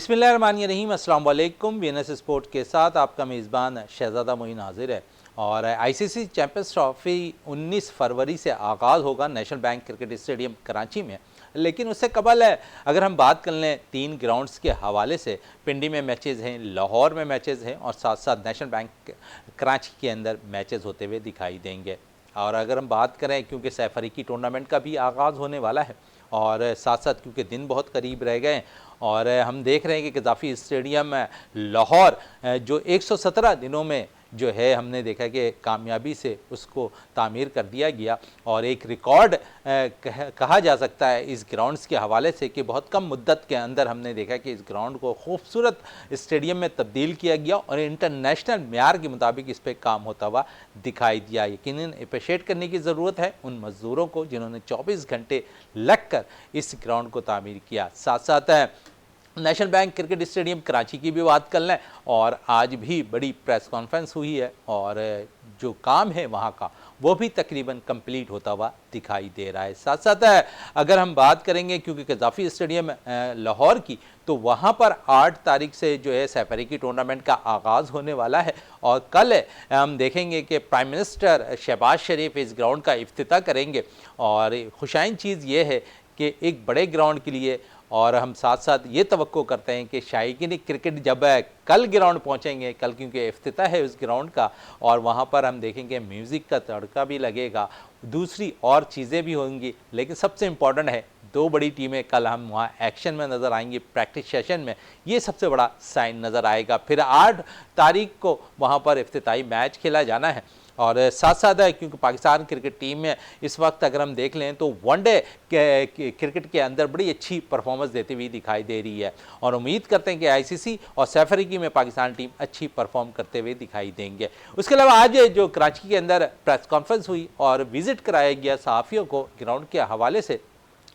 बिस्मिल्लाहिर्रहमानिर्रहीम, अस्सलाम वालेकुम। वीएनएस स्पोर्ट के साथ आपका मेज़बान शहज़ादा मोइन हाजिर है। और आईसीसी चैंपियंस ट्रॉफ़ी 19 फरवरी से आगाज़ होगा national bank cricket stadium Karachi में। लेकिन उससे कबल है, अगर हम बात कर लें 3 ग्राउंड्स के हवाले से, पिंडी में मैचेज़ हैं, लाहौर में मैचेज़ हैं और साथ साथ नेशनल बैंक कराची के अंदर मैचेज़ होते हुए दिखाई देंगे। और अगर हम बात करें, क्योंकि सैफ अफ्रीदी टूर्नामेंट का भी आगाज़ होने वाला है और साथ साथ क्योंकि दिन बहुत करीब रह गए और हम देख रहे हैं कि गद्दाफ़ी स्टेडियम लाहौर जो 117 दिनों में जो है हमने देखा कि कामयाबी से उसको तामीर कर दिया गया और एक रिकॉर्ड कहा जा सकता है इस ग्राउंड्स के हवाले से कि बहुत कम मुद्दत के अंदर हमने देखा कि इस ग्राउंड को खूबसूरत स्टेडियम में तब्दील किया गया और इंटरनेशनल म्यार के मुताबिक इस पर काम होता हुआ दिखाई दिया। यकीनन अप्रिशिएट करने की ज़रूरत है उन मज़दूरों को जिन्होंने 24 घंटे लग कर इस ग्राउंड को तामीर किया। साथ साथ national bank cricket stadium Karachi की भी बात कर लें और आज भी बड़ी प्रेस कॉन्फ्रेंस हुई है और जो काम है वहाँ का वो भी तकरीबन कंप्लीट होता हुआ दिखाई दे रहा है। साथ साथ अगर हम बात करेंगे क्योंकि गद्दाफ़ी स्टेडियम लाहौर की, तो वहाँ पर 8 तारीख से जो है सैफ अफ्रीदी टूर्नामेंट का आगाज़ होने वाला है और कल हम देखेंगे कि प्राइम मिनिस्टर शहबाज शरीफ इस ग्राउंड का इफ्तिताह करेंगे। और खुशाइन चीज़ ये है कि एक बड़े ग्राउंड के लिए और हम साथ साथ ये तवक्को करते हैं कि शायकीन क्रिकेट जब कल ग्राउंड पहुंचेंगे, कल क्योंकि इफ्तिताह है उस ग्राउंड का और वहां पर हम देखेंगे म्यूज़िक का तड़का भी लगेगा, दूसरी और चीज़ें भी होंगी। लेकिन सबसे इम्पॉर्टेंट है 2 बड़ी टीमें कल हम वहाँ एक्शन में नज़र आएंगी, प्रैक्टिस सेशन में, ये सबसे बड़ा साइन नज़र आएगा। फिर 8 तारीख को वहाँ पर इफ्तिताही मैच खेला जाना है और साथ साथ है क्योंकि पाकिस्तान क्रिकेट टीम में इस वक्त अगर हम देख लें तो वनडे क्रिकेट के अंदर बड़ी अच्छी परफॉर्मेंस देती हुई दिखाई दे रही है और उम्मीद करते हैं कि आईसीसी और सैफ अफ्रीदी में पाकिस्तान टीम अच्छी परफॉर्म करते हुए दिखाई देंगे। उसके अलावा आज जो कराची के अंदर प्रेस कॉन्फ्रेंस हुई और विजिट कराया गया सहाफ़ियों को ग्राउंड के हवाले से,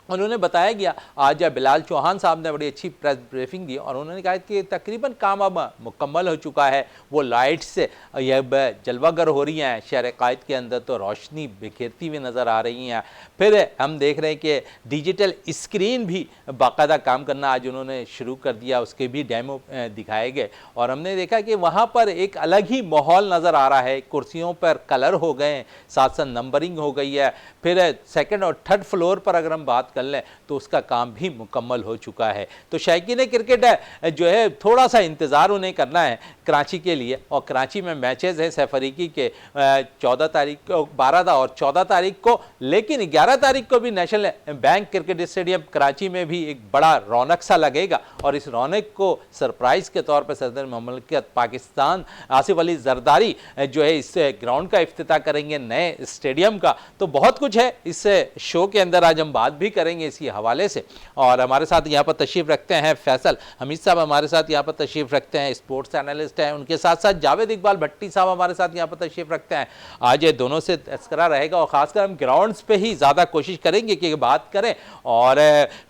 उन्होंने बताया गया, आज बिलाल चौहान साहब ने बड़ी अच्छी प्रेस ब्रीफिंग दी और उन्होंने कहा कि तकरीबन काम अब मुकम्मल हो चुका है। वो लाइट्स से यह जलवागर हो रही हैं, शहर कायद के अंदर तो रोशनी बिखेरती हुई नज़र आ रही हैं। फिर हम देख रहे हैं कि डिजिटल स्क्रीन भी बाकायदा काम करना आज उन्होंने शुरू कर दिया, उसके भी डेमो दिखाए गए और हमने देखा कि वहाँ पर एक अलग ही माहौल नज़र आ रहा है। कुर्सियों पर कलर हो गए, साथ साथ नंबरिंग हो गई है। फिर 2nd और 3rd फ्लोर पर अगर हम बात कर लें तो उसका काम भी मुकम्मल हो चुका है। तो शायकीन क्रिकेट जो है थोड़ा सा इंतज़ार उन्हें करना है कराची के लिए और कराची में मैचेज़ हैं सैफ अफ्रीदी के 14 तारीख को, 12 और 14 तारीख को, लेकिन 11 तारीख को भी national bank cricket stadium Karachi में भी एक बड़ा रौनक सा लगेगा और इस रौनक को सरप्राइज़ के तौर पर सदर ममलकत पाकिस्तान आसिफ अली जरदारी जो है इस ग्राउंड का इफ्तिताह करेंगे नए स्टेडियम का। तो बहुत कुछ है इस शो के अंदर, आज हम बात भी करेंगे इसी हवाले से। और हमारे साथ यहाँ पर तशरीफ़ रखते हैं फैसल हमीद साहब, हमारे साथ यहाँ पर तशरीफ़ रखते हैं, स्पोर्ट्स एनालिस्ट हैं। उनके साथ साथ जावेद इकबाल भट्टी साहब हमारे साथ यहाँ पर तशरीफ़ रखते हैं। आज ये दोनों से तस्करा रहेगा और ख़ासकर हम ग्राउंड्स पे ही ज़्यादा कोशिश करेंगे कि बात करें। और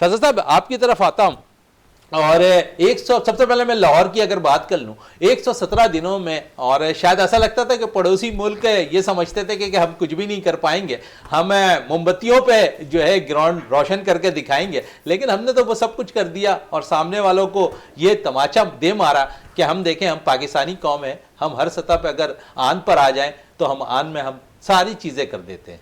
फैसल साहब आपकी तरफ आता हूँ और 100 सबसे पहले मैं लाहौर की अगर बात कर लूँ, 117 दिनों में, और शायद ऐसा लगता था कि पड़ोसी मुल्क ये समझते थे कि हम कुछ भी नहीं कर पाएंगे, हम मोमबत्तियों पे जो है ग्राउंड रोशन करके दिखाएंगे, लेकिन हमने तो वो सब कुछ कर दिया और सामने वालों को ये तमाचा दे मारा कि हम देखें हम पाकिस्तानी कौम है, हम हर सतह पर अगर आन पर आ जाएं तो हम आन में हम सारी चीज़ें कर देते हैं।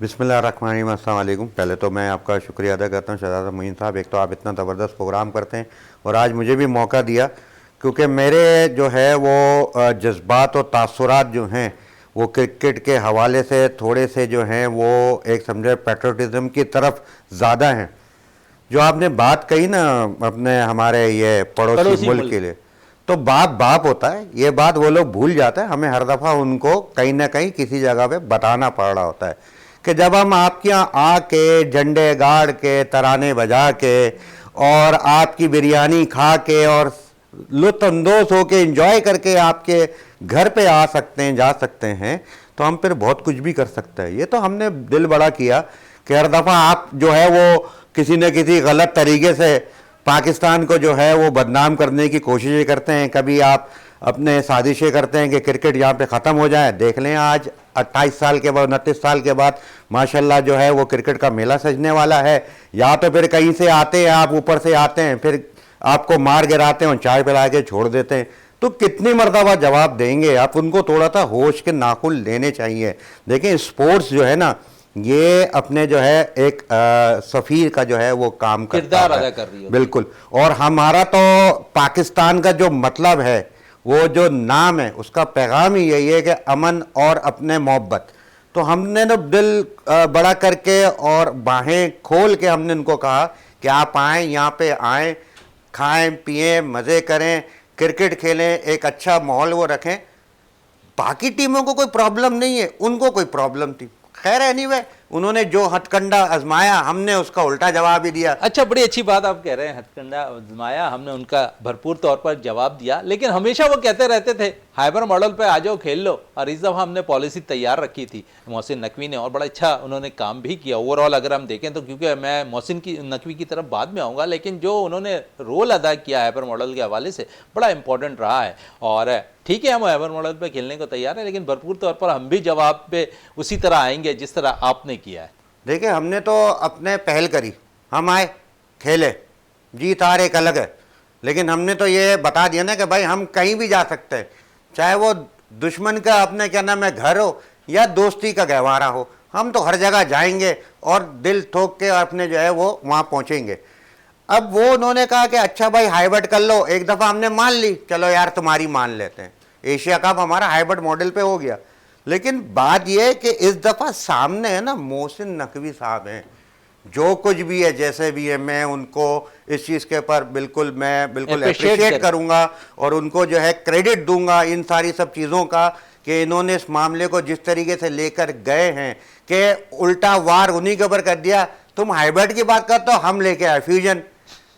बिस्मिल्लाहिर्रहमानिर्रहीम, अस्सलाम वालेकुम। पहले तो मैं आपका शुक्रिया अदा करता हूँ शहज़ादा मोइन साहब, एक तो आप इतना ज़बरदस्त प्रोग्राम करते हैं और आज मुझे भी मौका दिया, क्योंकि मेरे जो है वो जज्बात और तासुरात जो हैं वो क्रिकेट के हवाले से थोड़े से जो हैं वो एक समझे पैट्रियटिज़म की तरफ ज़्यादा हैं। जो आपने बात कही ना अपने हमारे ये पड़ोसी मुल्क के लिए, तो बाप बाप होता है, ये बात वो लोग भूल जाते हैं। हमें हर दफ़ा उनको कहीं ना कहीं किसी जगह पे बताना पड़ रहा होता है कि जब हम आपके यहाँ आके झंडे गाड़ के तराने बजा के और आपकी बिरयानी खा के और लुत्फ़अंदोज़ हो के इंजॉय करके आपके घर पे आ सकते हैं, जा सकते हैं, तो हम फिर बहुत कुछ भी कर सकते हैं। ये तो हमने दिल बड़ा किया कि हर दफ़ा आप जो है वो किसी न किसी गलत तरीके से पाकिस्तान को जो है वो बदनाम करने की कोशिशें करते हैं। कभी आप अपने साजिशें करते हैं कि क्रिकेट यहाँ पे ख़त्म हो जाए। देख लें आज 28 साल के बाद, 29 साल के बाद माशाल्लाह जो है वो क्रिकेट का मेला सजने वाला है। या तो फिर कहीं से आते हैं आप, ऊपर से आते हैं, फिर आपको मार गिराते हैं और चाय पिला के छोड़ देते हैं। तो कितनी मर्तबा जवाब देंगे आप? उनको थोड़ा सा होश के नाखून लेने चाहिए। देखिए स्पोर्ट्स जो है ना, ये अपने जो है एक सफ़ीर का जो है वो काम किरदार अदा कर रही है। बिल्कुल। और हमारा तो पाकिस्तान का जो मतलब है, वो जो नाम है, उसका पैगाम ही यही है कि अमन और अपने मोहब्बत। तो हमने तो दिल बड़ा करके और बाहें खोल के हमने उनको कहा कि आप आएँ, यहाँ पे आएँ, खाएं पिएं, मज़े करें, क्रिकेट खेलें, एक अच्छा माहौल वो रखें। बाकी टीमों को कोई प्रॉब्लम नहीं है, उनको कोई प्रॉब्लम थी। खैर एनीवे, उन्होंने जो हथकंडा आजमाया, हमने उसका उल्टा जवाब ही दिया। अच्छा, बड़ी अच्छी बात आप कह रहे हैं, हथकंडा आजमाया, हमने उनका भरपूर तौर पर जवाब दिया। लेकिन हमेशा वो कहते रहते थे हाइबर मॉडल पे आ जाओ खेल लो। और इस दफ़ा हमने पॉलिसी तैयार रखी थी मोहसिन नकवी ने, और बड़ा अच्छा उन्होंने काम भी किया ओवरऑल अगर हम देखें तो। क्योंकि मैं मोहसिन नकवी की तरफ बाद में आऊँगा, लेकिन जो उन्होंने रोल अदा किया हाइबर मॉडल के हवाले से बड़ा इंपॉर्टेंट रहा है। और ठीक है, हम हाइबर मॉडल पे खेलने को तैयार है, लेकिन भरपूर तौर पर हम भी जवाब पे उसी तरह आएंगे जिस तरह आपने किया है। देखिए हमने तो अपने पहल करी, हम आए, खेले, जीत हार एक अलग है। लेकिन हमने तो ये बता दिया ना कि भाई हम कहीं भी जा सकते हैं, चाहे वो दुश्मन का अपने क्या नाम है घर हो या दोस्ती का गहवारा हो, हम तो हर जगह जाएंगे और दिल ठोक के अपने जो है वो वहाँ पहुँचेंगे। अब वो उन्होंने कहा कि अच्छा भाई हाइब्रिड कर लो। एक दफ़ा हमने मान ली, चलो यार तुम्हारी मान लेते हैं, एशिया कप हमारा हाइब्रिड मॉडल पे हो गया। लेकिन बात यह है कि इस दफ़ा सामने है ना मोहसिन नकवी साहब हैं, जो कुछ भी है जैसे भी है, मैं उनको इस चीज़ के ऊपर बिल्कुल अप्रिशिएट करूँगा और उनको जो है क्रेडिट दूंगा इन सारी सब चीज़ों का कि इन्होंने इस मामले को जिस तरीके से लेकर गए हैं कि उल्टा वार उन्हीं के ऊपर कर दिया। तुम हाइब्रिड की बात करते हो, हम लेके आए फ्यूजन।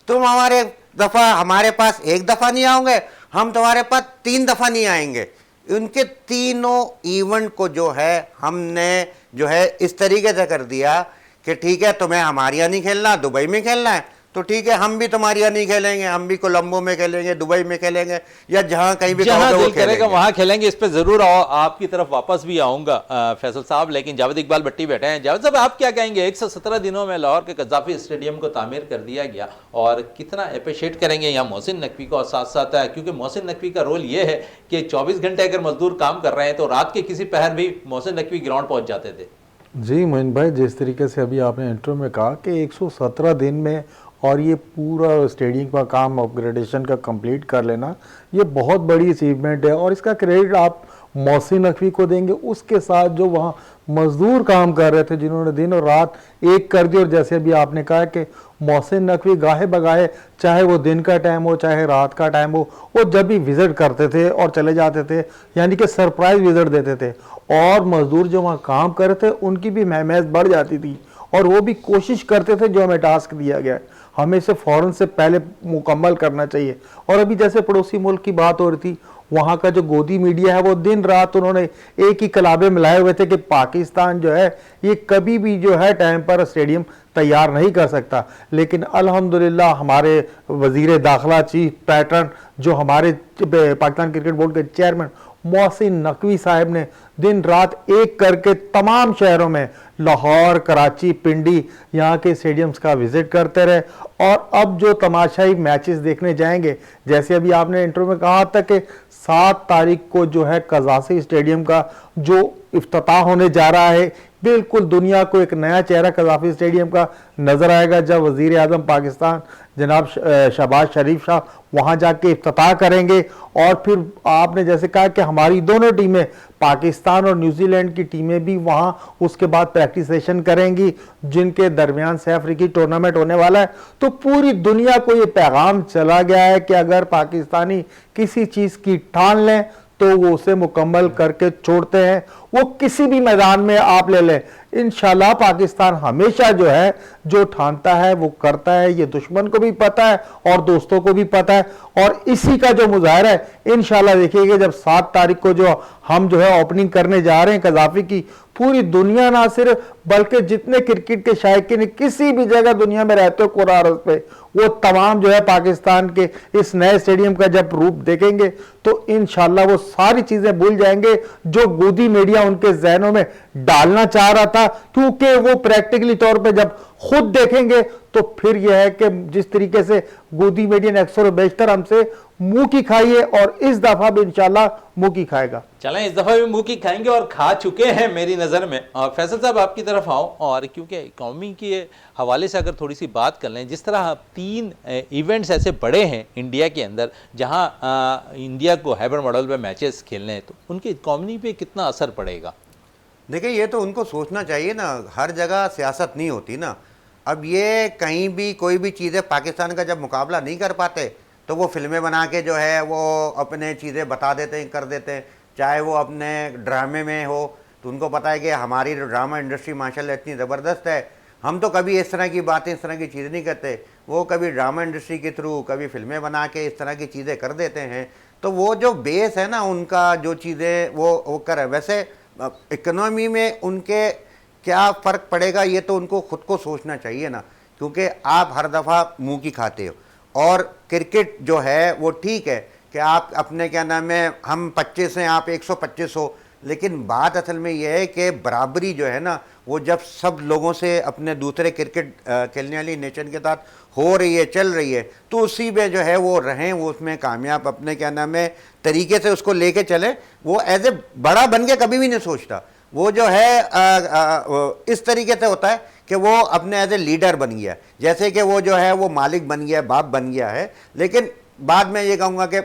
तुम हमारे पास एक दफ़ा नहीं आओगे, हम तुम्हारे पास 3 दफ़ा नहीं आएंगे। उनके तीनों इवेंट को जो है हमने जो है इस तरीके से कर दिया कि ठीक है तुम्हें हमारे यहाँ नहीं खेलना, दुबई में खेलना है तो ठीक है, हम भी तुम्हारे यहाँ नहीं खेलेंगे, हम भी कोलंबो में खेलेंगे, दुबई में खेलेंगे, या जहाँ कहीं भी जहाँ दिल करेगा वहाँ खेलेंगे। इस पे जरूर आपकी तरफ वापस भी आऊँगा फैसल साहब। लेकिन जावेद इकबाल भट्टी बैठे हैं। जावेद साहब आप क्या कहेंगे, 117 दिनों में लाहौर के कज़ाफ़ी स्टेडियम को तामीर कर दिया गया, और कितना अप्रिशिएट करेंगे यहाँ मोहसिन नकवी को। और साथ साथ है क्योंकि मोहसिन नकवी का रोल ये है कि 24 घंटे अगर मजदूर काम कर रहे हैं तो रात के किसी पहर भी मोहसिन नकवी ग्राउंड पहुँच जाते थे। जी मोइन भाई, जिस तरीके से अभी आपने इंटरव्यू में कहा कि 117 दिन में और ये पूरा स्टेडियम का काम अपग्रेडेशन का कंप्लीट कर लेना, ये बहुत बड़ी अचीवमेंट है। और इसका क्रेडिट आप मोहसिन नकवी को देंगे, उसके साथ जो वहाँ मजदूर काम कर रहे थे जिन्होंने दिन और रात एक कर दी। और जैसे अभी आपने कहा कि मोहसिन नकवी गाहे बगाहे, चाहे वो दिन का टाइम हो चाहे रात का टाइम हो, वो जब भी विज़िट करते थे और चले जाते थे, यानी कि सरप्राइज विज़िट देते थे। और मजदूर जो वहाँ काम कर रहे थे उनकी भी महमेज बढ़ जाती थी और वो भी कोशिश करते थे जो हमें टास्क दिया गया है हमें इसे फ़ौरन से पहले मुकम्मल करना चाहिए। और अभी जैसे पड़ोसी मुल्क की बात हो रही थी, वहाँ का जो गोदी मीडिया है वो दिन रात उन्होंने एक ही कलाबे मिलाए हुए थे कि पाकिस्तान जो है ये कभी भी जो है टाइम पर स्टेडियम तैयार नहीं कर सकता। लेकिन अल्हम्दुलिल्लाह हमारे वज़ीर दाखिला चीफ पैटर्न, जो हमारे पाकिस्तान क्रिकेट बोर्ड के चेयरमैन मोहसिन नकवी साहब ने दिन रात एक करके तमाम शहरों में, लाहौर, कराची, पिंडी, यहाँ के स्टेडियम्स का विजिट करते रहे। और अब जो तमाशाई मैचेस देखने जाएंगे, जैसे अभी आपने इंटरव्यू में कहा था कि 7 तारीख को जो है कज़ाफ़ी स्टेडियम का जो इफ्तिताह होने जा रहा है, बिल्कुल दुनिया को एक नया चेहरा कज़ाफ़ी स्टेडियम का नज़र आएगा जब वज़ीर आज़म पाकिस्तान जनाब शहबाज शरीफ साहब वहाँ जाके इफ्तिताह करेंगे। और फिर आपने जैसे कहा कि हमारी दोनों टीमें, पाकिस्तान और न्यूजीलैंड की टीमें भी वहाँ उसके बाद प्रैक्टिस सेशन करेंगी, जिनके दरमियान से अफ्रीकी टूर्नामेंट होने वाला है। तो पूरी दुनिया को ये पैगाम चला गया है कि अगर पाकिस्तानी किसी चीज़ की ठान लें तो वो उसे मुकम्मल करके छोड़ते हैं, वो किसी भी मैदान में आप ले लें। इंशाल्लाह पाकिस्तान हमेशा जो है जो ठानता है वो करता है, ये दुश्मन को भी पता है और दोस्तों को भी पता है। और इसी का जो मुजाहरा है इंशाल्लाह देखिएगा जब 7 तारीख को जो हम जो है ओपनिंग करने जा रहे हैं कज़ाफ़ी की, पूरी दुनिया ना सिर्फ बल्कि जितने क्रिकेट के शायकीन किसी भी जगह दुनिया में रहते हो कोरा अर्ज़ पे, वो तमाम जो है पाकिस्तान के इस नए स्टेडियम का जब रूप देखेंगे तो इंशाल्लाह वो सारी चीज़ें भूल जाएंगे जो गोदी मीडिया उनके जहनों में डालना चाह रहा था, क्योंकि वो प्रैक्टिकली तौर पे जब खुद देखेंगे तो फिर यह है कि जिस तरीके से गोदी मीडियन 172 हमसे मुंह की खाई है, और इस दफा भी इंशाल्लाह मुंह की खाएगा। चलें, इस दफ़ा भी मुंह की खाएंगे और खा चुके हैं मेरी नज़र में। और फैसल साहब आपकी तरफ आओ, और क्योंकि इकॉनमी के हवाले से अगर थोड़ी सी बात कर लें, जिस तरह 3 इवेंट्स ऐसे बड़े हैं इंडिया के अंदर जहां इंडिया को हाइब्रिड मॉडल पे मैचेस खेलने हैं, तो उनकी इकॉनमी पे कितना असर पड़ेगा? देखिए, ये तो उनको सोचना चाहिए ना, हर जगह सियासत नहीं होती ना। अब ये कहीं भी कोई भी चीज़ें पाकिस्तान का जब मुकाबला नहीं कर पाते तो वो फिल्में बना के जो है वो अपने चीज़ें बता देते हैं, कर देते हैं। चाहे वो अपने ड्रामे में हो, तो उनको पता है कि हमारी ड्रामा इंडस्ट्री माशाल्लाह इतनी ज़बरदस्त है, हम तो कभी इस तरह की बातें, इस तरह की चीज़ें नहीं करते। वो कभी ड्रामा इंडस्ट्री के थ्रू, कभी फिल्में बना के इस तरह की चीज़ें कर देते हैं। तो वो जो बेस है ना उनका, जो चीज़ें वो करे। वैसे इकोनॉमी में उनके क्या फ़र्क पड़ेगा ये तो उनको खुद को सोचना चाहिए ना, क्योंकि आप हर दफ़ा मुंह की खाते हो। और क्रिकेट जो है वो ठीक है कि आप अपने क्या नाम है, हम 25 हैं, आप 125 हो, लेकिन बात असल में ये है कि बराबरी जो है ना, वो जब सब लोगों से अपने दूसरे क्रिकेट खेलने वाली नेशन के साथ हो रही है, चल रही है, तो उसी में जो है वो रहें, वो उसमें कामयाब अपने क्या नाम है तरीके से उसको लेके चलें। वो एज ए बड़ा बन के कभी भी नहीं सोचता, वो जो है इस तरीके से होता है कि वो अपने एज ए लीडर बन गया, जैसे कि वो जो है वो मालिक बन गया है, बाप बन गया है। लेकिन बाद में ये कहूँगा कि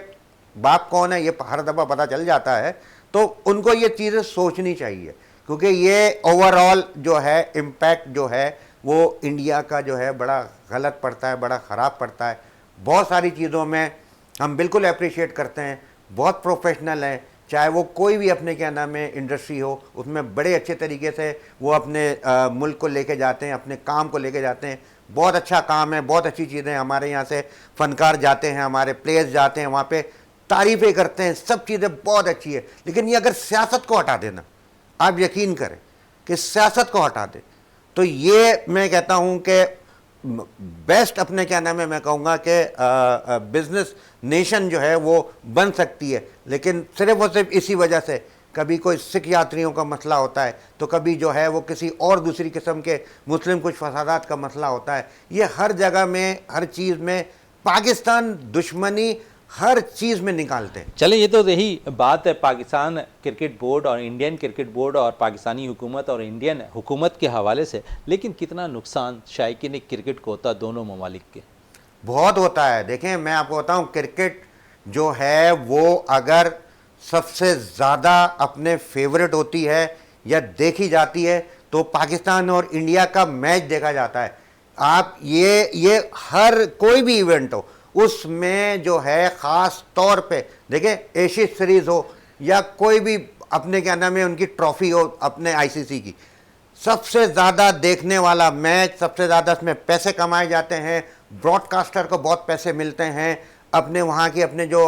बाप कौन है ये हर दफ़ा पता चल जाता है। तो उनको ये चीज़ें सोचनी चाहिए, क्योंकि ये ओवरऑल जो है इम्पैक्ट जो है वो इंडिया का जो है बड़ा गलत पड़ता है, बड़ा ख़राब पड़ता है। बहुत सारी चीज़ों में हम बिल्कुल अप्रिशिएट करते हैं, बहुत प्रोफेशनल हैं, चाहे वो कोई भी अपने क्या नाम है इंडस्ट्री हो, उसमें बड़े अच्छे तरीके से वो अपने मुल्क को लेके जाते हैं, अपने काम को लेके जाते हैं। बहुत अच्छा काम है, बहुत अच्छी चीज़ें। हमारे यहाँ से फ़नकार जाते हैं, हमारे प्लेयर्स जाते हैं, वहाँ पे तारीफ़ें करते हैं, सब चीज़ें बहुत अच्छी है। लेकिन ये अगर सियासत को हटा देना, आप यकीन करें कि सियासत को हटा दे, तो ये मैं कहता हूँ कि बेस्ट अपने क्या नाम है, मैं कहूँगा कि बिजनेस नेशन जो है वो बन सकती है। लेकिन सिर्फ और सिर्फ इसी वजह से कभी कोई सिख यात्रियों का मसला होता है, तो कभी जो है वो किसी और दूसरी किस्म के मुस्लिम कुछ फसादात का मसला होता है। ये हर जगह में, हर चीज़ में पाकिस्तान दुश्मनी हर चीज़ में निकालते हैं। चलें, ये तो रही बात है पाकिस्तान क्रिकेट बोर्ड और इंडियन क्रिकेट बोर्ड और पाकिस्तानी हुकूमत और इंडियन हुकूमत के हवाले से। लेकिन कितना नुकसान शायकीन क्रिकेट को होता दोनों ममालिक के? बहुत होता है। देखें, मैं आपको बताऊं, क्रिकेट जो है वो अगर सबसे ज़्यादा अपने फेवरेट होती है या देखी जाती है तो पाकिस्तान और इंडिया का मैच देखा जाता है। आप ये हर कोई भी इवेंट हो उसमें जो है ख़ास तौर पे देखें, एशियन सीरीज़ हो या कोई भी अपने क्या नाम है उनकी ट्रॉफ़ी हो अपने आईसीसी की, सबसे ज़्यादा देखने वाला मैच, सबसे ज़्यादा इसमें पैसे कमाए जाते हैं, ब्रॉडकास्टर को बहुत पैसे मिलते हैं, अपने वहाँ के अपने जो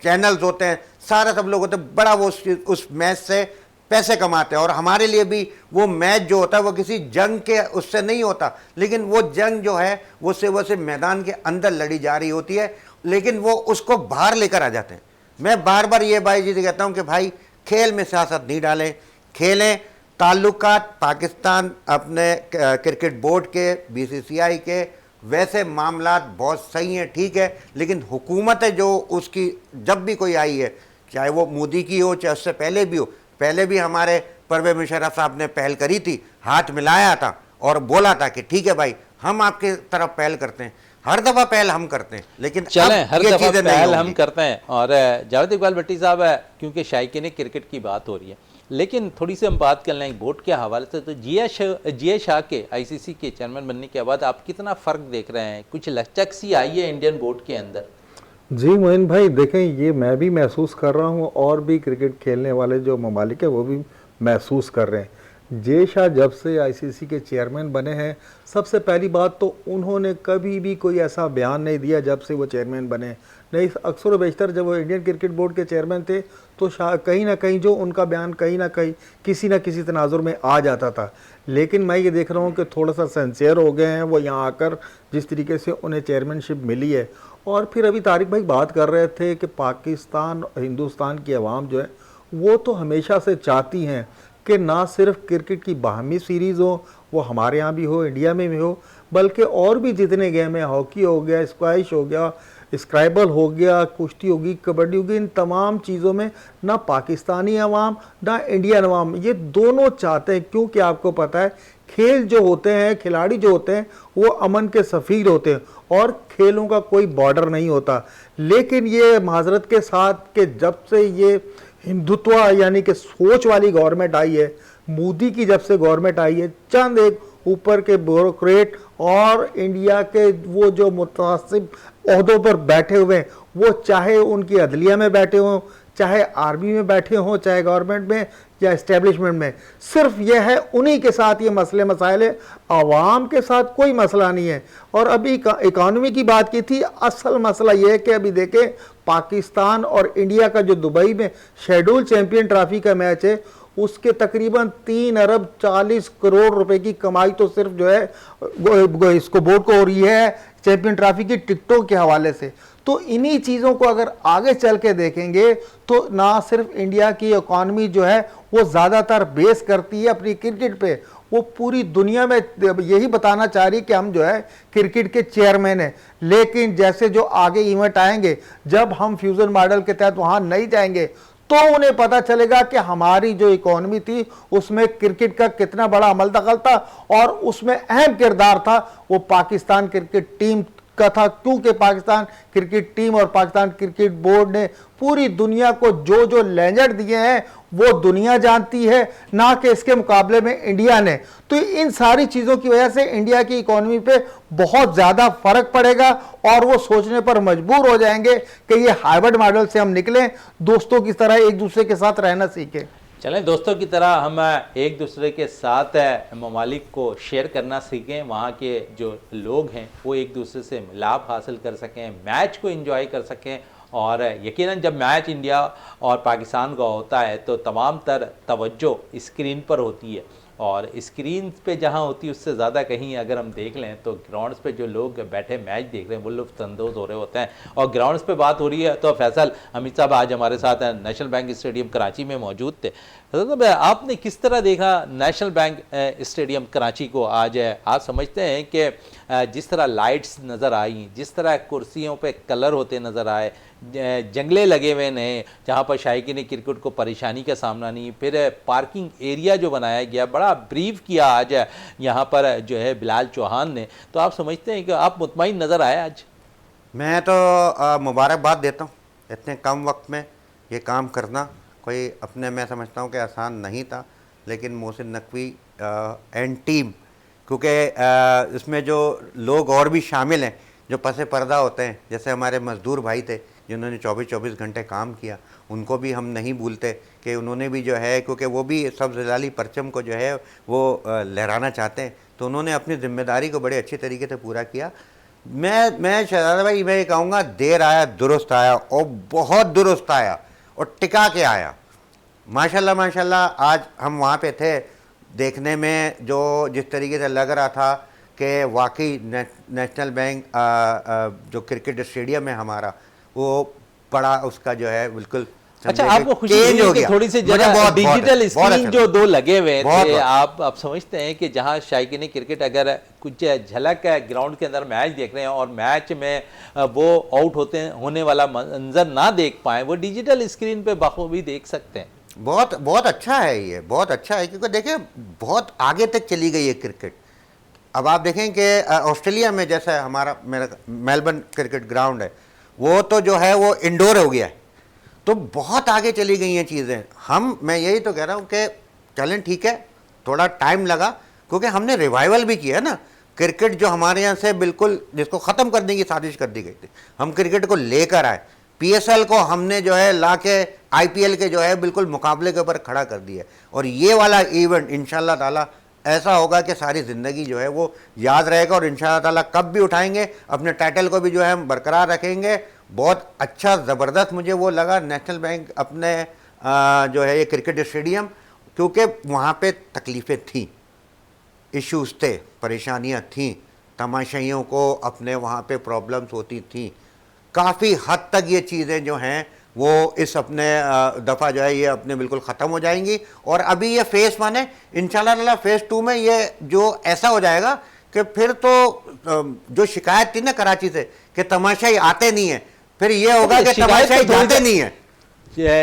चैनल्स होते हैं सारे सब लोग होते हैं, बड़ा वो उस मैच से पैसे कमाते हैं। और हमारे लिए भी वो मैच जो होता है वो किसी जंग के उससे नहीं होता, लेकिन वो जंग जो है वो सिर्फ मैदान के अंदर लड़ी जा रही होती है, लेकिन वो उसको बाहर लेकर आ जाते हैं। मैं बार बार ये भाई जी से कहता हूँ कि भाई खेल में सियासत नहीं डालें, खेलें। ताल्लुकात पाकिस्तान अपने क्रिकेट बोर्ड के, बीसीसीआई के, वैसे मामलात बहुत सही हैं, ठीक है, लेकिन हुकूमत है जो उसकी जब भी कोई आई है, चाहे वो मोदी की हो चाहे उससे पहले भी हो, पहले भी हमारे परवेज़ मुशर्रफ साहब ने पहल करी थी, हाथ मिलाया था और बोला था कि ठीक है भाई हम आपके तरफ पहल करते हैं। हर दफ़ा पहल हम करते हैं, लेकिन चलें, हर दफ़ा पहल हम होंगी। करते हैं। और जावेद इकबाल भट्टी साहब, क्योंकि शायकीन क्रिकेट की बात हो रही है, लेकिन थोड़ी सी हम बात कर लें बोर्ड के हवाले से, तो जिया शाह के आईसीसी के चेयरमैन बनने के बाद आप कितना फ़र्क देख रहे हैं? कुछ लचक सी आई है इंडियन बोर्ड के अंदर? जी मोइन भाई, देखें ये मैं भी महसूस कर रहा हूँ और भी क्रिकेट खेलने वाले जो ममालिक है वो भी महसूस कर रहे हैं। जे शाह जब से आईसीसी के चेयरमैन बने हैं, सबसे पहली बात तो उन्होंने कभी भी कोई ऐसा बयान नहीं दिया जब से वो चेयरमैन बने। नहीं, अक्सर बेशतर जब वो इंडियन क्रिकेट बोर्ड के चेयरमैन थे तो कहीं ना कहीं जो उनका बयान कहीं ना कहीं किसी न किसी तनाजुर में आ जाता था। लेकिन मैं ये देख रहा हूँ कि थोड़ा सा सिंसियर हो गए हैं वो यहाँ आकर, जिस तरीके से उन्हें चेयरमैनशिप मिली है। और फिर अभी तारिक भाई बात कर रहे थे कि पाकिस्तान, हिंदुस्तान की आवाम जो है वो तो हमेशा से चाहती हैं कि ना सिर्फ क्रिकेट की बाहमी सीरीज़ हो, वो हमारे यहाँ भी हो, इंडिया में भी हो, बल्कि और भी जितने गेम हैं, हॉकी हो गया, स्क्वैश हो गया, स्क्राइबल हो गया, कुश्ती होगी, कबड्डी होगी, इन तमाम चीज़ों में ना पाकिस्तानी अवाम ना इंडियन अवाम ये दोनों चाहते हैं, क्योंकि आपको पता है खेल जो होते हैं, खिलाड़ी जो होते हैं, वो अमन के सफ़ीर होते हैं और खेलों का कोई बॉर्डर नहीं होता। लेकिन ये माजरत के साथ कि जब से ये हिंदुत्व यानी कि सोच वाली गवर्नमेंट आई है, मोदी की जब से गवर्नमेंट आई है, चंद एक ऊपर के ब्यूरोक्रेट और इंडिया के वो जो मुतासिब ओहदों पर बैठे हुए हैं, वो चाहे उनकी अदलिया में बैठे हों, चाहे आर्मी में बैठे हों, चाहे गवर्नमेंट में या इस्टेब्लिशमेंट में, सिर्फ यह है उन्हीं के साथ ये मसले मसाइल है, आवाम के साथ कोई मसला नहीं है। और अभी इकानमी की बात की थी, असल मसला यह है कि अभी देखें पाकिस्तान और इंडिया का जो दुबई में शेड्यूल चैंपियन ट्रॉफी का मैच है, उसके तकरीबन 3 अरब 40 करोड़ रुपए की कमाई तो सिर्फ जो है इसको बोर्ड को हो रही है चैंपियन ट्रॉफी की टिकटों के हवाले से। तो इन्हीं चीज़ों को अगर आगे चल के देखेंगे तो ना सिर्फ इंडिया की इकॉनमी जो है वो ज़्यादातर बेस करती है अपनी क्रिकेट पे, वो पूरी दुनिया में यही बताना चाह रही कि हम जो है क्रिकेट के चेयरमैन हैं। लेकिन जैसे जो आगे इवेंट आएंगे, जब हम फ्यूजन मॉडल के तहत वहाँ नहीं जाएंगे, तो उन्हें पता चलेगा कि हमारी जो इकोनॉमी थी उसमें क्रिकेट का कितना बड़ा अमल दखल था और उसमें अहम किरदार था वो पाकिस्तान क्रिकेट टीम का था, क्योंकि पाकिस्तान क्रिकेट टीम और पाकिस्तान क्रिकेट बोर्ड ने पूरी दुनिया को जो जो लेजेंड दिए हैं वो दुनिया जानती है, ना कि इसके मुकाबले में इंडिया ने। तो इन सारी चीज़ों की वजह से इंडिया की इकोनॉमी पे बहुत ज़्यादा फर्क पड़ेगा और वो सोचने पर मजबूर हो जाएंगे कि ये हाइब्रिड मॉडल से हम निकलें, दोस्तों की तरह एक दूसरे के साथ रहना सीखें। चलें दोस्तों की तरह हम एक दूसरे के साथ ममालिक को शेयर करना सीखें, वहाँ के जो लोग हैं वो एक दूसरे से लाभ हासिल कर सकें, मैच को एंजॉय कर सकें। और यकीनन जब मैच इंडिया और पाकिस्तान का होता है तो तमाम तर तवज्जो स्क्रीन पर होती है, और स्क्रीन पे जहाँ होती है उससे ज़्यादा कहीं अगर हम देख लें तो ग्राउंड्स पे जो लोग बैठे मैच देख रहे हैं वो लुत्फ़अंदोज़ हो रहे होते हैं। और ग्राउंड्स पे बात हो रही है तो फैसल हमीद साहब आज हमारे साथ नेशनल बैंक स्टेडियम कराची में मौजूद थे। फैसल आपने किस तरह देखा नेशनल बैंक स्टेडियम कराची को आज? आप समझते हैं कि जिस तरह लाइट्स नज़र आई, जिस तरह कुर्सियों पे कलर होते नज़र आए, जंगले लगे हुए नए जहाँ पर शायकीन क्रिकेट को परेशानी का सामना नहीं, फिर पार्किंग एरिया जो बनाया गया, बड़ा ब्रीफ किया आज यहाँ पर जो है बिलाल चौहान ने, तो आप समझते हैं कि आप मुतमईन नज़र आए आज? मैं तो मुबारकबाद देता हूँ, इतने कम वक्त में ये काम करना कोई अपने मैं समझता हूँ कि आसान नहीं था, लेकिन मोहसिन नकवी एंड टीम, क्योंकि इसमें जो लोग और भी शामिल हैं जो पसे पर्दा होते हैं, जैसे हमारे मज़दूर भाई थे जिन्होंने 24-24 घंटे काम किया, उनको भी हम नहीं भूलते कि उन्होंने भी जो है, क्योंकि वो भी सब जलाली परचम को जो है वो लहराना चाहते हैं, तो उन्होंने अपनी जिम्मेदारी को बड़े अच्छे तरीके से पूरा किया। मैं शहजादा भाई मैं ये कहूँगा, देर आया दुरुस्त आया और बहुत दुरुस्त आया और टिका के आया। माशाल्लाह माशाल्लाह आज हम वहाँ पे थे, देखने में जो जिस तरीके से लग रहा था कि वाकई नेशनल बैंक जो क्रिकेट स्टेडियम है हमारा, वो बड़ा उसका जो है बिल्कुल अच्छा, आपको खुशी हुई है कि थोड़ी सी जरा डिजिटल स्क्रीन जो दो लगे हुए थे, आप समझते हैं कि जहां शायकीन क्रिकेट अगर कुछ झलक है ग्राउंड के अंदर मैच देख रहे हैं और मैच में वो आउट होने वाला मंजर ना देख पाए, वो डिजिटल स्क्रीन पे बखूबी देख सकते हैं। बहुत बहुत अच्छा है, ये बहुत अच्छा है, क्योंकि देखिए बहुत आगे तक चली गई है क्रिकेट। अब आप देखें कि ऑस्ट्रेलिया में जैसा हमारा मेरा मेलबर्न क्रिकेट ग्राउंड है, वो तो जो है वो इंडोर हो गया है, तो बहुत आगे चली गई हैं चीज़ें। मैं यही तो कह रहा हूँ कि चलें ठीक है, थोड़ा टाइम लगा, क्योंकि हमने रिवाइवल भी किया है ना क्रिकेट, जो हमारे यहाँ से बिल्कुल जिसको ख़त्म करने की साजिश कर दी गई थी, हम क्रिकेट को लेकर आए। PSL को हमने जो है ला के IPL के जो है बिल्कुल मुकाबले के ऊपर खड़ा कर दिया, और ये वाला इवेंट इंशाल्लाह ताला ऐसा होगा कि सारी ज़िंदगी जो है वो याद रहेगा, और इंशाल्लाह ताला कब भी उठाएंगे अपने टाइटल को भी जो है हम बरकरार रखेंगे। बहुत अच्छा ज़बरदस्त मुझे वो लगा नेशनल बैंक अपने जो है ये क्रिकेट स्टेडियम, क्योंकि वहाँ पे तकलीफ़ें थीं, इश्यूज़ थे, परेशानियाँ थीं, तमाशाइयों को अपने वहाँ पे प्रॉब्लम्स होती थीं, काफ़ी हद तक ये चीज़ें जो हैं वो इस अपने दफ़ा जो है ये अपने बिल्कुल ख़त्म हो जाएंगी। और अभी ये फेज़ 1 है, इंशाल्लाह ताला फेज़ 2 में ये जो ऐसा हो जाएगा कि फिर तो जो शिकायत थी ना कराची से कि तमाशाई आते नहीं है, फिर ये होगा कि तमाशाई जाते नहीं है।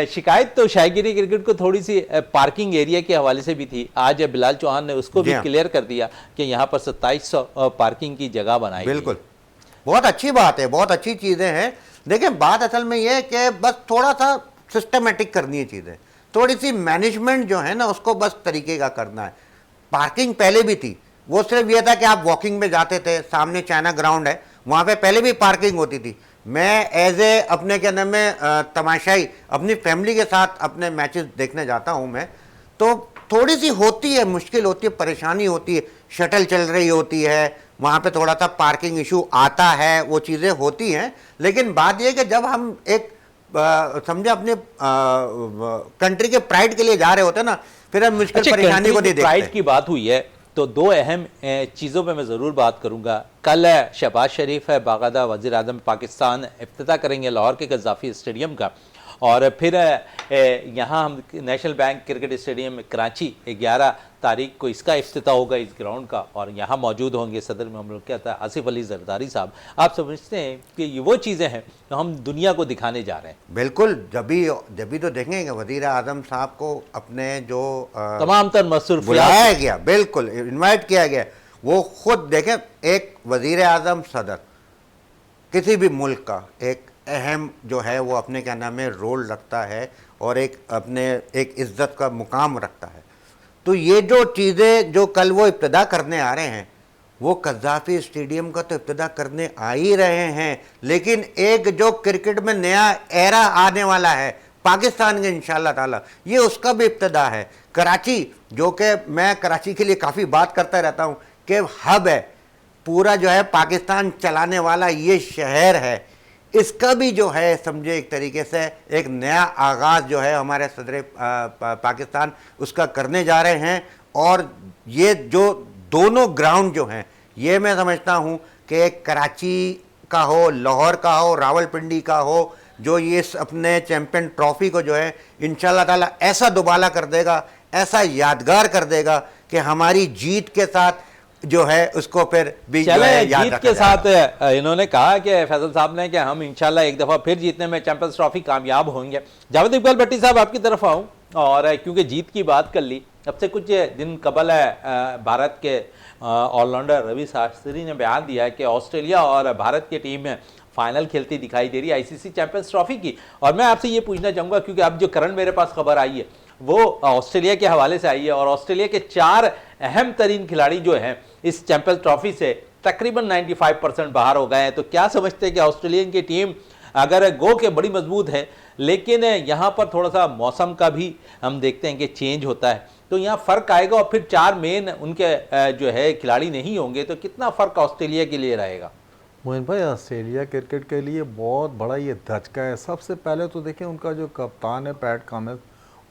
शिकायत तो शायगिरी क्रिकेट को थोड़ी सी पार्किंग एरिया के हवाले से भी थी। आज बिलाल चौहान ने उसको भी क्लियर कर दिया कि यहाँ पर 2700 पार्किंग की जगह बनाई। बिल्कुल, बहुत अच्छी बात है, बहुत अच्छी चीज़ें हैं। देखिए बात असल में ये है कि बस थोड़ा सा सिस्टमेटिक करनी है चीज़ें, थोड़ी सी मैनेजमेंट जो है ना उसको बस तरीके का करना है। पार्किंग पहले भी थी, वो सिर्फ ये था कि आप वॉकिंग में जाते थे, सामने चाइना ग्राउंड है, वहाँ पे पहले भी पार्किंग होती थी। मैं एज ए अपने क्या नाम है तमाशाई अपनी फैमिली के साथ अपने मैचेस देखने जाता हूँ मैं, तो थोड़ी सी होती है, मुश्किल होती है, परेशानी होती है, शटल चल रही होती है, वहाँ पे थोड़ा सा पार्किंग इशू आता है, वो चीज़ें होती हैं। लेकिन बात यह कि जब हम एक समझे अपने कंट्री के प्राइड के लिए जा रहे होते हैं ना, फिर हम मुश्किल परेशानी को नहीं देखते। प्राइड की बात हुई है तो दो अहम चीज़ों पे मैं ज़रूर बात करूंगा। कल शहबाज शरीफ है बाकायदा वज़ीर आज़म पाकिस्तान इफ्तिताह करेंगे लाहौर के गद्दाफ़ी स्टेडियम का, और फिर यहाँ हम national bank cricket stadium Karachi 11 तारीख को इसका इफ्तिताह होगा इस ग्राउंड का, और यहाँ मौजूद होंगे सदर मुमलिकत आसिफ अली जरदारी साहब। आप समझते हैं कि ये वो चीज़ें हैं जो हम दुनिया को दिखाने जा रहे हैं? बिल्कुल, जब भी तो देखेंगे कि वज़ीर आज़म साहब को अपने जो तमाम तर मसूर बुलाया गया, बिल्कुल इन्वाइट किया गया, वो खुद देखें एक वज़ीर आज़म सदर किसी भी मुल्क का एक अहम जो है वो अपने क्या नाम है रोल रखता है और एक अपने एक इज़्ज़त का मुकाम रखता है। तो ये जो चीज़ें जो कल वो इब्तिदा करने आ रहे हैं, वो गद्दाफ़ी स्टेडियम का तो इब्तिदा करने आ ही रहे हैं, लेकिन एक जो क्रिकेट में नया एरा आने वाला है पाकिस्तान के इंशाल्लाह ताला, ये उसका भी इब्तिदा है। कराची जो कि मैं कराची के लिए काफ़ी बात करता रहता हूँ कि हब है, पूरा जो है पाकिस्तान चलाने वाला ये शहर है, इसका भी जो है समझे एक तरीके से एक नया आगाज़ जो है हमारे सदर पाकिस्तान उसका करने जा रहे हैं। और ये जो दोनों ग्राउंड जो हैं, ये मैं समझता हूँ कि कराची का हो, लाहौर का हो, रावलपिंडी का हो, जो ये अपने चैम्पियन ट्रॉफ़ी को जो है इंशाल्लाह ताला ऐसा दुबाला कर देगा, ऐसा यादगार कर देगा कि हमारी जीत के साथ जो है उसको फिर भी जो है याद जीत के साथ इन्होंने कहा कि फैसल साहब ने कि हम इंशाल्लाह एक दफ़ा फिर जीतने में चैंपियंस ट्रॉफी कामयाब होंगे। जावेद इकबाल भट्टी साहब आपकी तरफ आऊँ, और क्योंकि जीत की बात कर ली, अब से कुछ दिन कबल है भारत के ऑलराउंडर रवि शास्त्री ने बयान दिया है कि ऑस्ट्रेलिया और भारत की टीम में फाइनल खेलती दिखाई दे रही है आईसीसी चैंपियंस ट्रॉफी की। और मैं आपसे ये पूछना चाहूँगा, क्योंकि अब जो करंट मेरे पास खबर आई है वो ऑस्ट्रेलिया के हवाले से आई है, और ऑस्ट्रेलिया के 4 अहम तरीन खिलाड़ी जो हैं इस चैंपियंस ट्रॉफी से तकरीबन 95% बाहर हो गए हैं। तो क्या समझते हैं कि ऑस्ट्रेलियन की टीम अगर गो के बड़ी मजबूत है, लेकिन यहाँ पर थोड़ा सा मौसम का भी हम देखते हैं कि चेंज होता है, तो यहाँ फ़र्क आएगा, और फिर 4 मेन उनके जो है खिलाड़ी नहीं होंगे, तो कितना फ़र्क ऑस्ट्रेलिया के लिए रहेगा? मोइन भाई, ऑस्ट्रेलिया क्रिकेट के लिए बहुत बड़ा ये धचका है। सबसे पहले तो देखें उनका जो कप्तान है पैट कमिंस,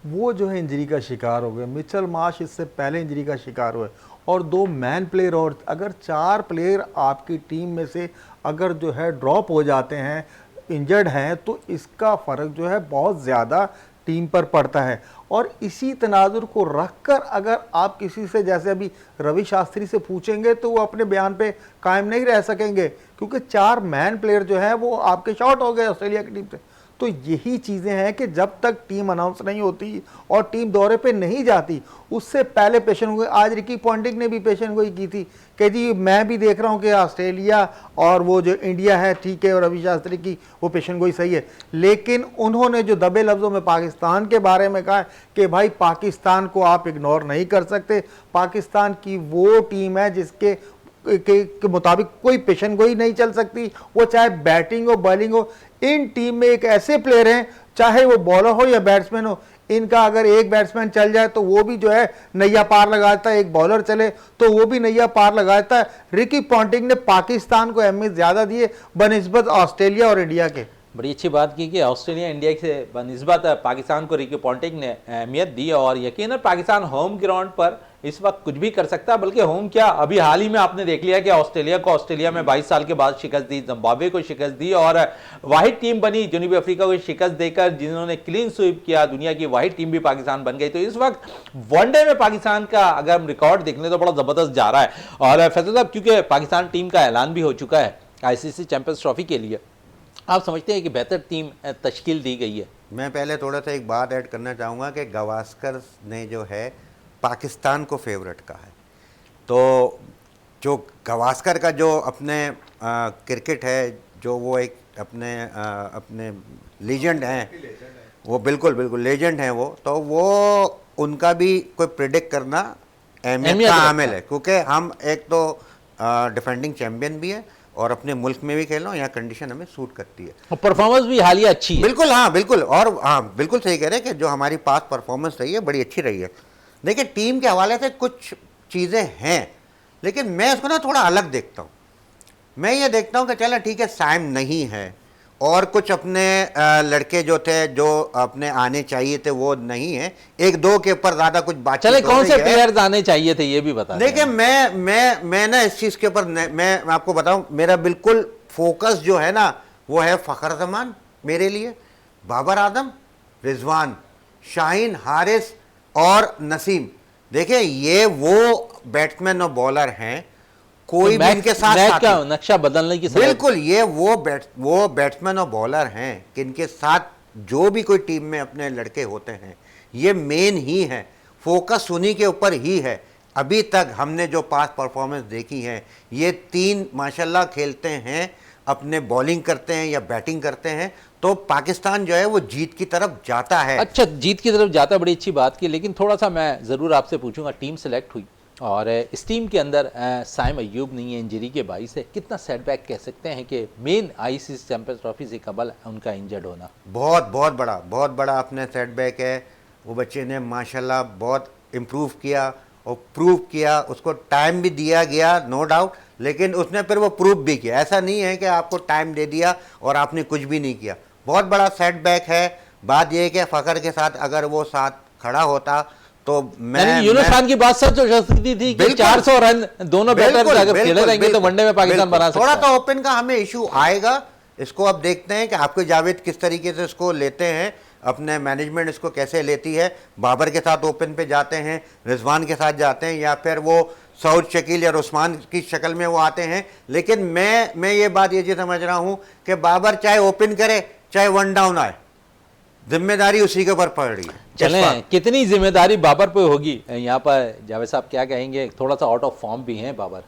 वो जो है इंजरी का शिकार हो गए। मिचेल मार्श इससे पहले इंजरी का शिकार हुए, और 2 मैन प्लेयर, और अगर 4 प्लेयर आपकी टीम में से अगर जो है ड्रॉप हो जाते हैं, इंजर्ड हैं, तो इसका फ़र्क जो है बहुत ज़्यादा टीम पर पड़ता है। और इसी तनाजुर को रखकर अगर आप किसी से जैसे अभी रवि शास्त्री से पूछेंगे तो वो अपने बयान पे कायम नहीं रह सकेंगे, क्योंकि 4 मैन प्लेयर जो है वो आपके शॉर्ट हो गए ऑस्ट्रेलिया की टीम से। तो यही चीज़ें हैं कि जब तक टीम अनाउंस नहीं होती और टीम दौरे पे नहीं जाती, उससे पहले पेशन हुए। आज रिकी पॉन्टिंग ने भी पेशन गोई की थी कि जी मैं भी देख रहा हूँ कि ऑस्ट्रेलिया और वो जो इंडिया है ठीक है, और रवि शास्त्री की वो पेशन गोई सही है, लेकिन उन्होंने जो दबे लफ्ज़ों में पाकिस्तान के बारे में कहा कि भाई पाकिस्तान को आप इग्नोर नहीं कर सकते, पाकिस्तान की वो टीम है जिसके के मुताबिक कोई पेशन गोई नहीं चल सकती, वो चाहे बैटिंग हो बॉलिंग हो। इन टीम में एक ऐसे प्लेयर हैं, चाहे वो बॉलर हो या बैट्समैन हो, इनका अगर एक बैट्समैन चल जाए तो वो भी जो है नैया पार लगाता है, एक बॉलर चले तो वो भी नैया पार लगाता है। रिकी पॉन्टिंग ने पाकिस्तान को अहमियत ज़्यादा दी है बनिस्बत ऑस्ट्रेलिया और इंडिया के। बड़ी अच्छी बात की कि ऑस्ट्रेलिया इंडिया से बनिस्बत पाकिस्तान को रिकी पॉन्टिंग ने अहमियत दी और यकीनन पाकिस्तान होम ग्राउंड पर इस वक्त कुछ भी कर सकता है, बल्कि होम क्या अभी हाल ही में आपने देख लिया कि ऑस्ट्रेलिया में 22 साल के बाद शिकस्त दी, जिम्बाब्वे को शिकस्त दी और वाहिद टीम बनी जनूबी अफ्रीका को शिकस्त देकर जिन्होंने क्लीन स्वीप किया, दुनिया की वाहिद टीम भी पाकिस्तान बन गई। तो इस वक्त वनडे में पाकिस्तान का अगर हम रिकॉर्ड देख लें तो बड़ा जबरदस्त जा रहा है। और फैसल साहब, क्योंकि पाकिस्तान टीम का ऐलान भी हो चुका है ICC चैंपियंस ट्रॉफी के लिए, आप समझते हैं कि बेहतर टीम तश्कील दी गई है? मैं पहले थोड़ा सा एक बात ऐड करना चाहूँगा कि गावस्कर ने जो है पाकिस्तान को फेवरेट कहा है। तो जो गावस्कर का जो अपने क्रिकेट है, जो वो एक अपने लीजेंड हैं, वो बिल्कुल लेजेंड हैं वो, तो वो उनका भी कोई प्रिडिक्ट करना अहमियत का हामिल है, क्योंकि हम एक तो डिफेंडिंग चैंपियन भी है और अपने मुल्क में भी खेल रहा हूँ, यहाँ कंडीशन हमें सूट करती है और परफॉर्मेंस भी हालिया अच्छी है। बिल्कुल, हाँ बिल्कुल, और हाँ बिल्कुल सही कह रहे हैं कि जो हमारी पास परफॉर्मेंस रही है बड़ी अच्छी रही है। देखिए टीम के हवाले से कुछ चीज़ें हैं, लेकिन मैं इसको ना थोड़ा अलग देखता हूँ। मैं ये देखता हूँ कि चलो ठीक है, साइम नहीं है और कुछ अपने लड़के जो थे जो अपने आने चाहिए थे वो नहीं है, एक दो के ऊपर ज़्यादा कुछ बात। चले कौन से प्लेयर्स आने चाहिए थे ये भी बता। देखिए मैं ना इस चीज़ के ऊपर मैं आपको बताऊं, मेरा बिल्कुल फोकस जो है ना वो है फ़खर ज़मान मेरे लिए, बाबर आदम, रिजवान, शाहीन, हारिस और नसीम। देखिए ये वो बैट्समैन और बॉलर हैं, कोई भी इनके साथ क्या नक्शा बदलने की बिल्कुल, ये वो बैट्समैन और बॉलर हैं कि इनके साथ जो भी कोई टीम में अपने लड़के होते हैं ये मेन ही है, फोकस उन्हीं के ऊपर ही है। अभी तक हमने जो पास परफॉर्मेंस देखी है, ये तीन माशाल्लाह खेलते हैं, अपने बॉलिंग करते हैं या बैटिंग करते हैं, तो पाकिस्तान जो है वो जीत की तरफ जाता है। अच्छा, जीत की तरफ जाता है, बड़ी अच्छी बात की। लेकिन थोड़ा सा मैं ज़रूर आपसे पूछूंगा, टीम सेलेक्ट हुई और इस टीम के अंदर साइम अय्यूब नहीं है, इंजरी के बाइस है, कितना सेटबैक कह सकते हैं कि मेन ICC चैंपियंस ट्रॉफी से कबल उनका इंजर्ड होना? बहुत बड़ा अपने सेटबैक है। वो बच्चे ने माशाल्लाह बहुत इम्प्रूव किया और प्रूव किया, उसको टाइम भी दिया गया नो डाउट, लेकिन उसने फिर वो प्रूव भी किया। ऐसा नहीं है कि आपको टाइम दे दिया और आपने कुछ भी नहीं किया। बहुत बड़ा सेटबैक है। बात यह है कि फ़खर के साथ अगर वो साथ खड़ा होता तो मैं यूनुस खान की बात सच हो सकती थी कि 400 रन दोनों बैटर अगर खेले रहेंगे तो वनडे में पाकिस्तान बना सकता है। थोड़ा सा ओपन का हमें इशू आएगा, इसको अब देखते हैं कि आपके जावेद किस तरीके से इसको लेते हैं, अपने मैनेजमेंट इसको कैसे लेती है। बाबर के साथ ओपन पे जाते हैं, रिजवान के साथ जाते हैं, या फिर वो सऊद शकील या उस्मान की शक्ल में वो आते हैं। लेकिन मैं ये बात ये समझ रहा हूँ कि बाबर चाहे ओपन करे चाहे वन डाउन आए, जिम्मेदारी उसी के ऊपर पड़ रही है। चलें, कितनी जिम्मेदारी बाबर पे होगी यहाँ पर जावेद साहब क्या कहेंगे? थोड़ा सा आउट ऑफ फॉर्म भी हैं बाबर।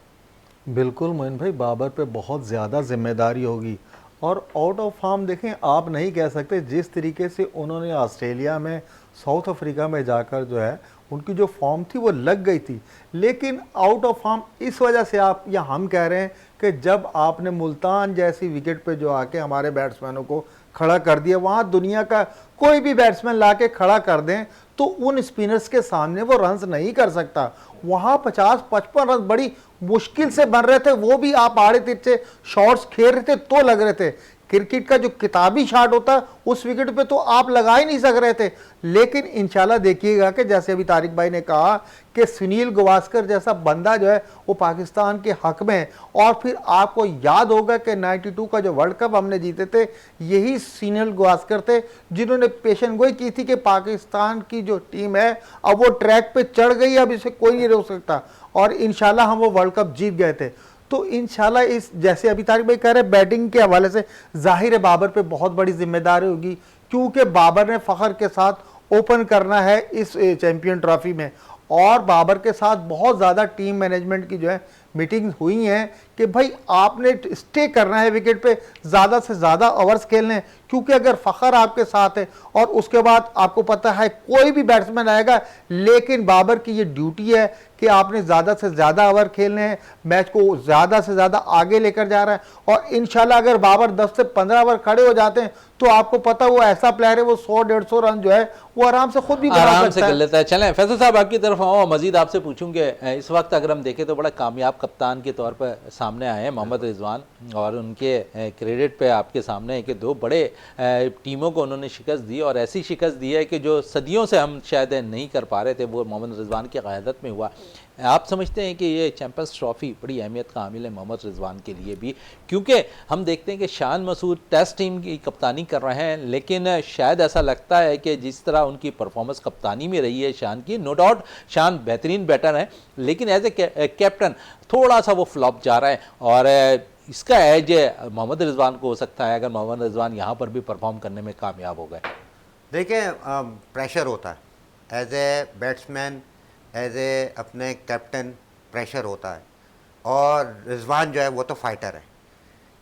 बिल्कुल मोइन भाई, बाबर पे बहुत ज़्यादा जिम्मेदारी होगी और आउट ऑफ फॉर्म देखें आप नहीं कह सकते। जिस तरीके से उन्होंने ऑस्ट्रेलिया में, साउथ अफ्रीका में जाकर जो है उनकी जो फॉर्म थी वो लग गई थी, लेकिन आउट ऑफ फॉर्म इस वजह से आप या हम कह रहे हैं कि जब आपने मुल्तान जैसी विकेट पे जो आके हमारे बैट्समैनों को खड़ा कर दिया, वहाँ दुनिया का कोई भी बैट्समैन ला के खड़ा कर दें तो उन स्पिनर्स के सामने वो रन्स नहीं कर सकता। वहाँ 50-55 रन बड़ी मुश्किल से बन रहे थे, वो भी आप आड़े तिरछे शॉट्स खेल रहे थे तो लग रहे थे। क्रिकेट का जो किताबी शॉट होता है उस विकेट पे तो आप लगा ही नहीं सक रहे थे। लेकिन इंशाल्लाह देखिएगा कि जैसे अभी तारिक भाई ने कहा कि सुनील गावस्कर जैसा बंदा जो है वो पाकिस्तान के हक में है। और फिर आपको याद होगा कि 92 का जो वर्ल्ड कप हमने जीते थे, यही सुनील गावस्कर थे जिन्होंने पेशन गोई की थी कि पाकिस्तान की जो टीम है अब वो ट्रैक पे चढ़ गई, अब इसे कोई नहीं रोक सकता, और इंशाल्लाह हम वो वर्ल्ड कप जीत गए थे। तो इंशाल्लाह इस जैसे अभी तारिक भाई कह रहे हैं बैटिंग के हवाले से जाहिर है बाबर पे बहुत बड़ी जिम्मेदारी होगी, क्योंकि बाबर ने फ़खर के साथ ओपन करना है इस चैंपियन ट्रॉफी में। और बाबर के साथ बहुत ज़्यादा टीम मैनेजमेंट की जो है मीटिंग्स हुई हैं कि भाई आपने स्टे करना है विकेट पे, ज़्यादा से ज़्यादा ओवर्स खेलने हैं, क्योंकि अगर फ़खर आपके साथ है और उसके बाद आपको पता है कोई भी बैट्समैन आएगा, लेकिन बाबर की ये ड्यूटी है कि आपने ज़्यादा से ज़्यादा ओवर खेलने हैं, मैच को ज़्यादा से ज़्यादा आगे लेकर जा रहा है। और इंशाल्लाह अगर बाबर 10 से 15 ओवर खड़े हो जाते हैं तो आपको पता वो ऐसा प्लेयर है, वो 100-150 रन जो है वो आराम से खुद भी आराम से कर लेता है। चलें फैसल साहब आपकी तरफ आओ, मजीद आपसे पूछूंगे, इस वक्त अगर हम देखें तो बड़ा कामयाब कप्तान के तौर पर सामने आए हैं मोहम्मद रिजवान, और उनके क्रेडिट पे आपके सामने है कि दो बड़े टीमों को उन्होंने शिकस्त दी, और ऐसी शिकस्त दी है कि जो सदियों से हम शायद नहीं कर पा रहे थे, वो मोहम्मद रिजवान की क़यादत में हुआ। आप समझते हैं कि ये चैंपियंस ट्रॉफ़ी बड़ी अहमियत का हामिल है मोहम्मद रिजवान के लिए भी, क्योंकि हम देखते हैं कि शान मसूद टेस्ट टीम की कप्तानी कर रहे हैं, लेकिन शायद ऐसा लगता है कि जिस तरह उनकी परफॉर्मेंस कप्तानी में रही है शान की, नो डाउट शान बेहतरीन बैटर है, लेकिन एज ए कैप्टन थोड़ा सा वो फ्लॉप जा रहा है, और इसका एज मोहम्मद रिजवान को हो सकता है अगर मोहम्मद रिजवान यहाँ पर भी परफॉर्म करने में कामयाब हो गए। देखिए, प्रेशर होता है as a batsman, as a अपने कैप्टन प्रेशर होता है, और रिजवान जो है वो तो फाइटर है,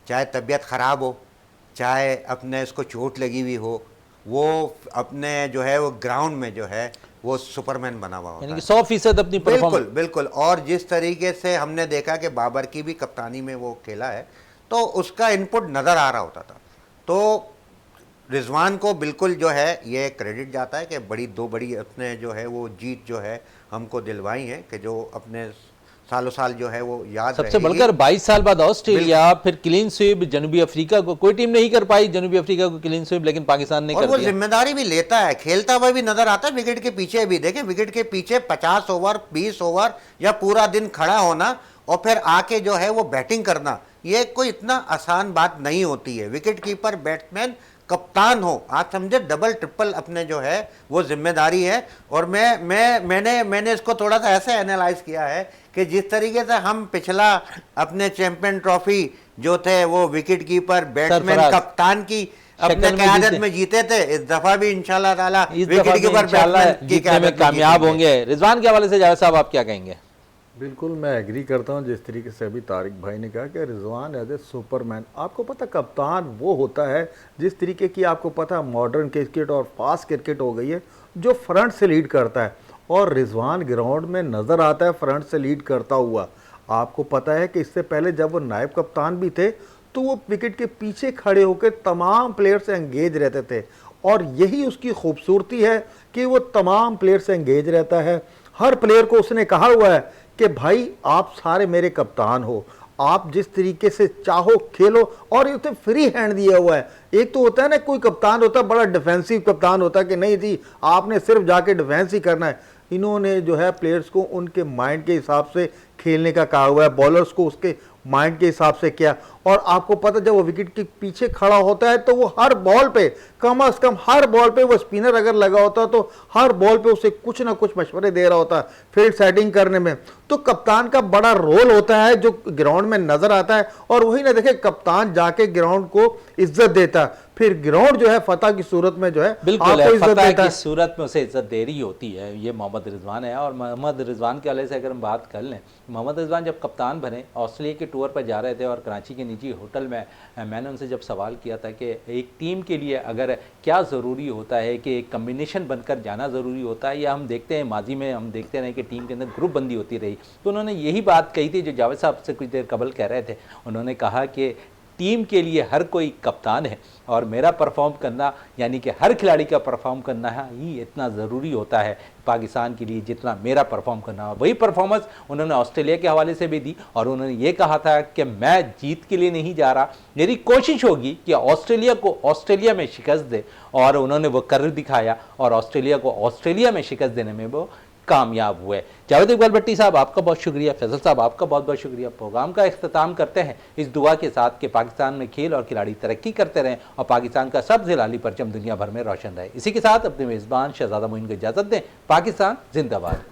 चाहे तबीयत ख़राब हो, चाहे अपने इसको चोट लगी हुई हो, वो अपने जो है वो ग्राउंड में जो है वो सुपरमैन बना हुआ होता है, यानी कि 100% अपनी बिल्कुल बिल्कुल। और जिस तरीके से हमने देखा कि बाबर की भी कप्तानी में वो खेला है, तो उसका इनपुट नज़र आ रहा होता था। तो रिजवान को बिल्कुल जो है ये क्रेडिट जाता है कि दो बड़ी अपने जो है वो जीत जो है हमको दिलवाई है, कि जो अपने सालों साल जो है वो याद सबसे रहेगी। बढ़कर 22 साल बाद ऑस्ट्रेलिया, फिर क्लीन स्वीप जनूबी अफ्रीका को, कोई टीम नहीं कर पाई जनूबी अफ्रीका को क्लीन स्वीप, लेकिन पाकिस्तान ने और कर वो दिया। जिम्मेदारी भी लेता है, खेलता हुआ भी नजर आता है विकेट के पीछे भी। देखें, विकेट के पीछे 50 ओवर 20 ओवर या पूरा दिन खड़ा होना और फिर आके जो है वो बैटिंग करना, ये कोई इतना आसान बात नहीं होती है। विकेट कीपर, बैट्समैन, कप्तान हो, आप समझे, डबल ट्रिपल अपने जो है वो जिम्मेदारी है। और मैंने इसको थोड़ा सा ऐसे एनालाइज किया है कि जिस तरीके से हम पिछला अपने चैंपियन ट्रॉफी जो थे वो विकेट कीपर, बैट्समैन, कप्तान की अपने क़यादत में जीते थे, इस दफा भी इंशाल्लाह ताला विकेट कीपर, बैट्समैन की क़यादत में कामयाब होंगे। रिजवान के हवाले से जावेद साहब आप क्या कहेंगे? बिल्कुल मैं एग्री करता हूँ जिस तरीके से अभी तारिक भाई ने कहा कि रिजवान एज ए सुपरमैन। आपको पता कप्तान वो होता है जिस तरीके की आपको पता मॉडर्न क्रिकेट और फास्ट क्रिकेट हो गई है जो फ्रंट से लीड करता है, और रिजवान ग्राउंड में नज़र आता है फ्रंट से लीड करता हुआ। आपको पता है कि इससे पहले जब वो नायब कप्तान भी थे तो वो विकेट के पीछे खड़े होकर तमाम प्लेयर से एंगेज रहते थे, और यही उसकी खूबसूरती है कि वो तमाम प्लेयर से एंगेज रहता है। हर प्लेयर को उसने कहा हुआ है कि भाई आप सारे मेरे कप्तान हो, आप जिस तरीके से चाहो खेलो, और ये तो फ्री हैंड दिया हुआ है। एक तो होता है ना कोई कप्तान होता है बड़ा डिफेंसिव कप्तान होता है कि नहीं जी आपने सिर्फ जाके डिफेंस ही करना है। इन्होंने जो है प्लेयर्स को उनके माइंड के हिसाब से खेलने का कहा हुआ है, बॉलर्स को उसके माइंड के हिसाब से किया। और आपको पता जब वो विकेट के पीछे खड़ा होता है तो वो हर बॉल पे, कम से कम हर बॉल पे, वो स्पिनर अगर लगा होता है तो हर बॉल पे उसे कुछ ना कुछ मशवरे दे रहा होता है फील्ड सेटिंग करने में। तो कप्तान का बड़ा रोल होता है जो ग्राउंड में नजर आता है, और वही ना देखे कप्तान जाके ग्राउंड को इज्जत देता है, फिर ग्राउंड जो है फतह की सूरत में जो है बिल्कुल आपको इज्जत फतह देता की है। सूरत में उसे इज्जत दे रही होती है। ये मोहम्मद रिजवान है, और मोहम्मद रिजवान के हवाले से अगर हम बात कर लें, मोहम्मद रिजवान जब कप्तान बने ऑस्ट्रेलिया के टूर पर जा रहे थे, और कराची के निजी होटल में मैंने उनसे जब सवाल किया था कि एक टीम के लिए अगर क्या ज़रूरी होता है कि एक कम्बिनेशन बनकर जाना ज़रूरी होता है, या हम देखते हैं माजी में हम देखते रहे कि टीम के अंदर ग्रुप बंदी होती रही, तो उन्होंने यही बात कही थी जो जावेद साहब से कुछ देर कबल कह रहे थे। उन्होंने कहा कि टीम के लिए हर कोई कप्तान है, और मेरा परफॉर्म करना यानी कि हर खिलाड़ी का परफॉर्म करना ही इतना ज़रूरी होता है पाकिस्तान के लिए जितना मेरा परफॉर्म करना। वही परफॉर्मेंस उन्होंने ऑस्ट्रेलिया के हवाले से भी दी, और उन्होंने ये कहा था कि मैं जीत के लिए नहीं जा रहा, मेरी कोशिश होगी कि ऑस्ट्रेलिया को ऑस्ट्रेलिया में शिकस्त दे, और उन्होंने वो कर दिखाया, और ऑस्ट्रेलिया को ऑस्ट्रेलिया में शिकस्त देने में वो कामयाब हुए। जावेद इकबाल भट्टी साहब आपका बहुत शुक्रिया, फैसल साहब आपका बहुत बहुत शुक्रिया। प्रोग्राम का इख्तिताम करते हैं इस दुआ के साथ कि पाकिस्तान में खेल और खिलाड़ी तरक्की करते रहें और पाकिस्तान का सबसे लाली परचम दुनिया भर में रोशन रहे। इसी के साथ अपने मेज़बान शहजादा मोइन को इजाज़त दें। पाकिस्तान जिंदाबाद।